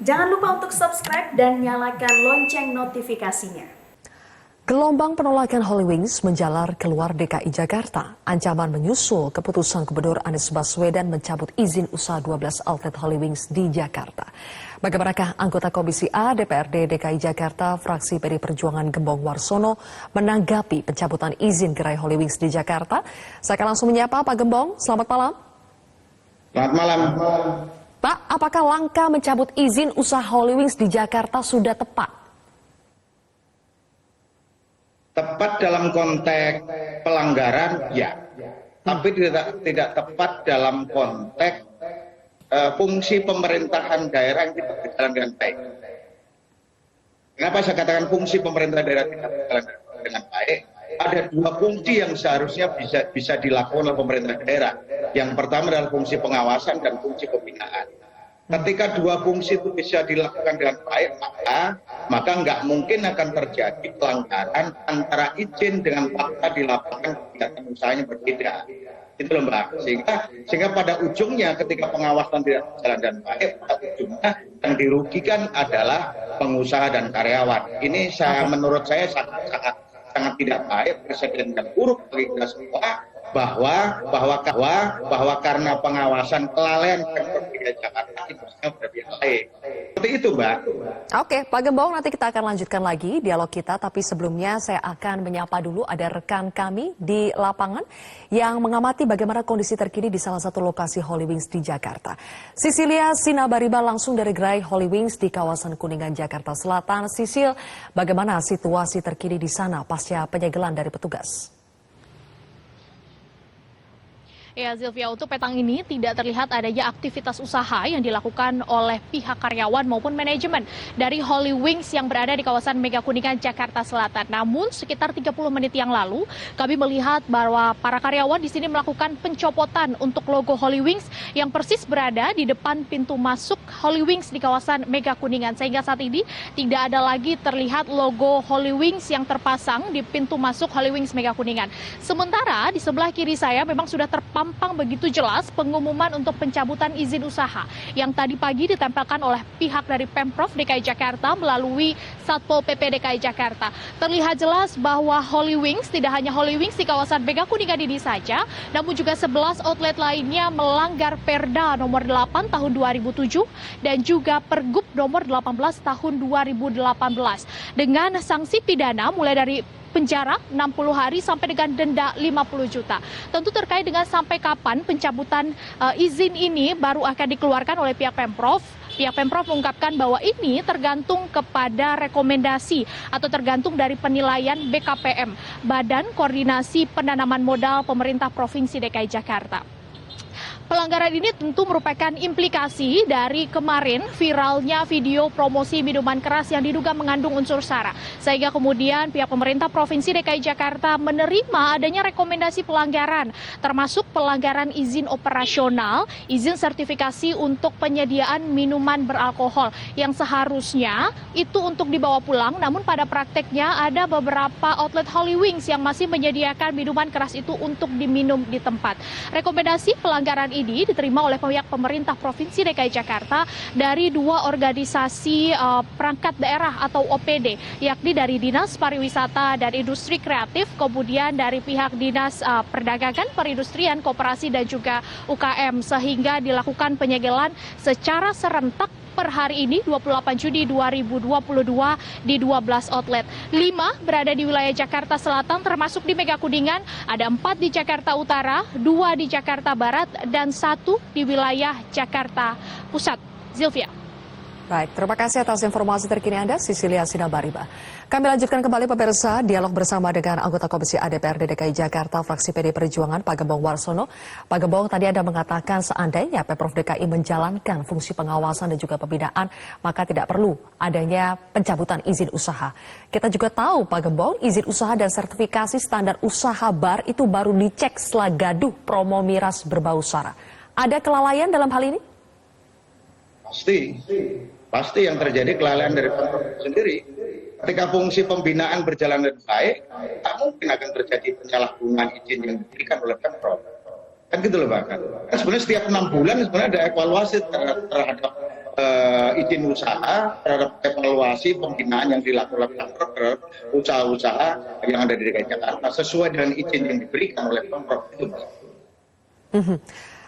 Jangan lupa untuk subscribe dan nyalakan lonceng notifikasinya. Gelombang penolakan Holy Wings menjalar keluar DKI Jakarta. Ancaman menyusul keputusan Gubernur Anies Baswedan mencabut izin usaha 12 outlet Holy Wings di Jakarta. Bagaimanakah anggota Komisi A DPRD DKI Jakarta fraksi PD Perjuangan Gembong Warsono menanggapi pencabutan izin gerai Holy Wings di Jakarta? Saya akan langsung menyapa Pak Gembong. Selamat malam. Selamat malam. Pak, apakah langkah mencabut izin usaha Holy Wings di Jakarta sudah tepat? Tepat dalam konteks pelanggaran, ya. Tapi tidak tepat dalam konteks fungsi pemerintahan daerah yang tidak berjalan dengan baik. Kenapa saya katakan fungsi pemerintah daerah tidak berjalan dengan baik? Ada dua fungsi yang seharusnya bisa dilakukan oleh pemerintah daerah. Yang pertama adalah fungsi pengawasan dan fungsi pembinaan. Ketika dua fungsi itu bisa dilakukan dengan baik, maka nggak mungkin akan terjadi pelanggaran antara izin dengan fakta di lapangan kegiatan usahanya berbeda. Itu loh Mbak. Sehingga pada ujungnya ketika pengawasan tidak berjalan dengan baik, pada ujungnya yang dirugikan adalah pengusaha dan karyawan. Ini menurut saya sangat tidak baik, presiden yang buruk bagi kita semua, bahwa karena pengawasan kelalaian Pemprov DKI Jakarta itu berpihak lain. Seperti itu, Mbak. Oke, Pak Gembong, nanti kita akan lanjutkan lagi dialog kita, tapi sebelumnya saya akan menyapa dulu ada rekan kami di lapangan yang mengamati bagaimana kondisi terkini di salah satu lokasi Holy Wings di Jakarta. Sisilia Sinabariba langsung dari gerai Holy Wings di kawasan Kuningan, Jakarta Selatan. Sisil, bagaimana situasi terkini di sana pasca penyegelan dari petugas? Ya, Zilvia, untuk petang ini tidak terlihat adanya aktivitas usaha yang dilakukan oleh pihak karyawan maupun manajemen dari Holy Wings yang berada di kawasan Mega Kuningan, Jakarta Selatan. Namun sekitar 30 menit yang lalu kami melihat bahwa para karyawan di sini melakukan pencopotan untuk logo Holy Wings yang persis berada di depan pintu masuk Holy Wings di kawasan Mega Kuningan. Sehingga saat ini tidak ada lagi terlihat logo Holy Wings yang terpasang di pintu masuk Holy Wings Mega Kuningan. Sementara di sebelah kiri saya memang sudah terpampang begitu jelas pengumuman untuk pencabutan izin usaha yang tadi pagi ditempelkan oleh pihak dari Pemprov DKI Jakarta melalui Satpol PP DKI Jakarta. Terlihat jelas bahwa Holy Wings tidak hanya Holy Wings di kawasan Mega Kuningan ini saja, namun juga 11 outlet lainnya melanggar Perda nomor 8 tahun 2007 dan juga Pergub nomor 18 tahun 2018 dengan sanksi pidana mulai dari penjara 60 hari sampai dengan denda 50 juta. Tentu terkait dengan sampai kapan pencabutan izin ini baru akan dikeluarkan oleh pihak Pemprov. Pihak Pemprov mengungkapkan bahwa ini tergantung kepada rekomendasi atau tergantung dari penilaian BKPM, Badan Koordinasi Penanaman Modal Pemerintah Provinsi DKI Jakarta. Pelanggaran ini tentu merupakan implikasi dari kemarin viralnya video promosi minuman keras yang diduga mengandung unsur sara. Sehingga kemudian pihak pemerintah Provinsi DKI Jakarta menerima adanya rekomendasi pelanggaran, termasuk pelanggaran izin operasional, izin sertifikasi untuk penyediaan minuman beralkohol yang seharusnya itu untuk dibawa pulang, namun pada prakteknya ada beberapa outlet Holy Wings yang masih menyediakan minuman keras itu untuk diminum di tempat. Rekomendasi pelanggaran ini diterima oleh pihak pemerintah Provinsi DKI Jakarta dari dua organisasi perangkat daerah atau OPD, yakni dari Dinas Pariwisata dan Industri Kreatif, kemudian dari pihak Dinas Perdagangan, Perindustrian, Koperasi dan juga UKM, sehingga dilakukan penyegelan secara serentak per hari ini 28 Juni 2022 di 12 outlet. 5 berada di wilayah Jakarta Selatan termasuk di Mega Kuningan, ada 4 di Jakarta Utara, 2 di Jakarta Barat dan 1 di wilayah Jakarta Pusat. Zilvia. Baik, terima kasih atas informasi terkini Anda, Sisilia Sinabariba. Kami lanjutkan kembali pemirsa, dialog bersama dengan anggota Komisi A DPRD DKI Jakarta, fraksi PD Perjuangan, Pak Gembong Warsono. Pak Gembong, tadi Anda mengatakan seandainya Pemprov DKI menjalankan fungsi pengawasan dan juga pembinaan, maka tidak perlu adanya pencabutan izin usaha. Kita juga tahu, Pak Gembong, izin usaha dan sertifikasi standar usaha bar itu baru dicek setelah gaduh promo miras berbau sara. Ada kelalaian dalam hal ini? Pasti yang terjadi kelalaian dari Pemprov sendiri. Ketika fungsi pembinaan berjalan dengan baik, tak mungkin akan terjadi penyalahgunaan izin yang diberikan oleh Pemprov. Kan gitu loh Pak. Kan sebenarnya setiap 6 bulan sebenarnya ada evaluasi terhadap izin usaha, terhadap evaluasi pembinaan yang dilakukan Pemprov terhadap usaha-usaha yang ada di DKI Jakarta sesuai dengan izin yang diberikan oleh Pemprov itu.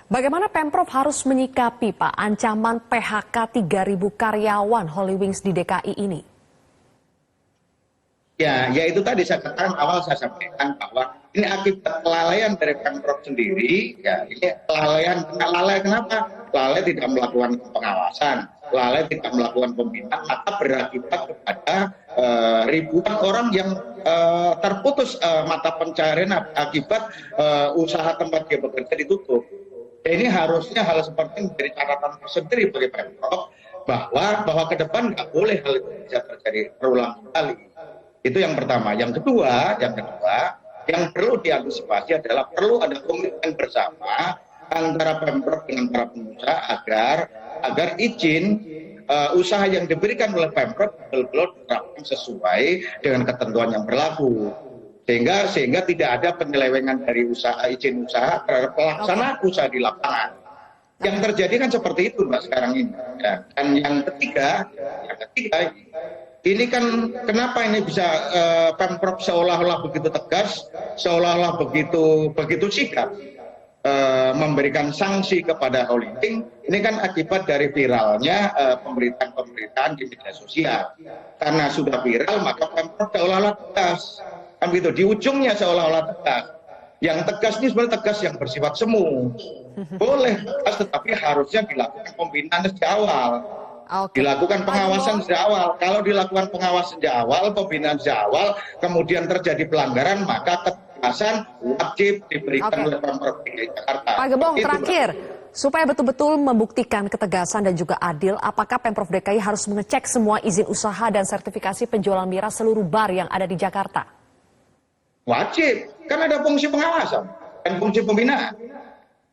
Bagaimana Pemprov harus menyikapi Pak ancaman PHK 3.000 karyawan Holy Wings di DKI ini? Ya itu tadi saya katakan awal saya sampaikan bahwa ini akibat kelalaian dari Pemprov sendiri. Ya ini lalai kenapa? Lalai tidak melakukan pengawasan, lalai tidak melakukan pembinaan, maka berakibat kepada ribuan orang yang terputus mata pencaharian akibat usaha tempat dia bekerja ditutup. Ini harusnya hal seperti ini menjadi catatan tersendiri bagi Pemprov bahwa ke depan nggak boleh hal itu bisa terjadi berulang kali. Itu yang pertama. Yang kedua, yang perlu diantisipasi adalah perlu ada komitmen bersama antara Pemprov dengan para pengusaha agar izin usaha yang diberikan oleh Pemprov betul-betul diterapkan sesuai dengan ketentuan yang berlaku. Sehingga tidak ada penyelewengan dari izin usaha terhadap pelaksanaan usaha di lapangan. Yang terjadi kan seperti itu Mbak sekarang ini. Ya. Dan yang ketiga ini kan kenapa ini bisa Pemprov seolah-olah begitu tegas, seolah-olah begitu sikap memberikan sanksi kepada Holy Wings. Ini kan akibat dari viralnya pemberitaan di media sosial. Karena sudah viral maka Pemprov seolah-olah tegas. Kan gitu, di ujungnya seolah-olah tegas. Yang tegas ini sebenarnya tegas yang bersifat semu. Boleh tegas tetapi harusnya dilakukan pembinaan sejak awal. Dilakukan pengawasan sejak awal. Kalau dilakukan pengawasan sejak awal, pembinaan sejak awal, kemudian terjadi pelanggaran, maka ketegasan wajib diberikan oleh Pemprov DKI Jakarta. Pak Gembong, terakhir, supaya betul-betul membuktikan ketegasan dan juga adil, apakah Pemprov DKI harus mengecek semua izin usaha dan sertifikasi penjualan miras seluruh bar yang ada di Jakarta? Wajib, kan ada fungsi pengawasan dan fungsi pembinaan.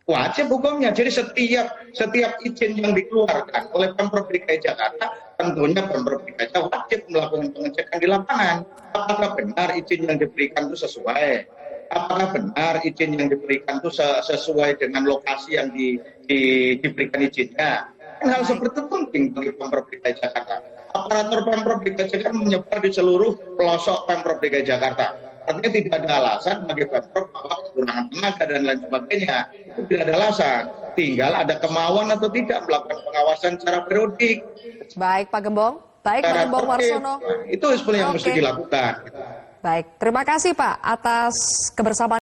Wajib hukumnya. Jadi setiap izin yang dikeluarkan oleh Pemprov DKI Jakarta, tentunya Pemprov DKI Jakarta wajib melakukan pengecekan di lapangan. Apakah benar izin yang diberikan itu sesuai? Apakah benar izin yang diberikan itu sesuai dengan lokasi yang diberikan izinnya? Kan hal seperti itu penting bagi Pemprov DKI Jakarta. Aparatur Pemprov DKI Jakarta menyebar di seluruh pelosok Pemprov DKI Jakarta. Artinya tidak ada alasan bagi Pemprov bahwa kekurangan tenaga dan lain sebagainya. Itu tidak ada alasan. Tinggal ada kemauan atau tidak melakukan pengawasan secara periodik. Baik Pak Gembong. Baik Pak Gembong Warsono. Itu sebenarnya yang mesti dilakukan. Baik, terima kasih Pak atas kebersamaan.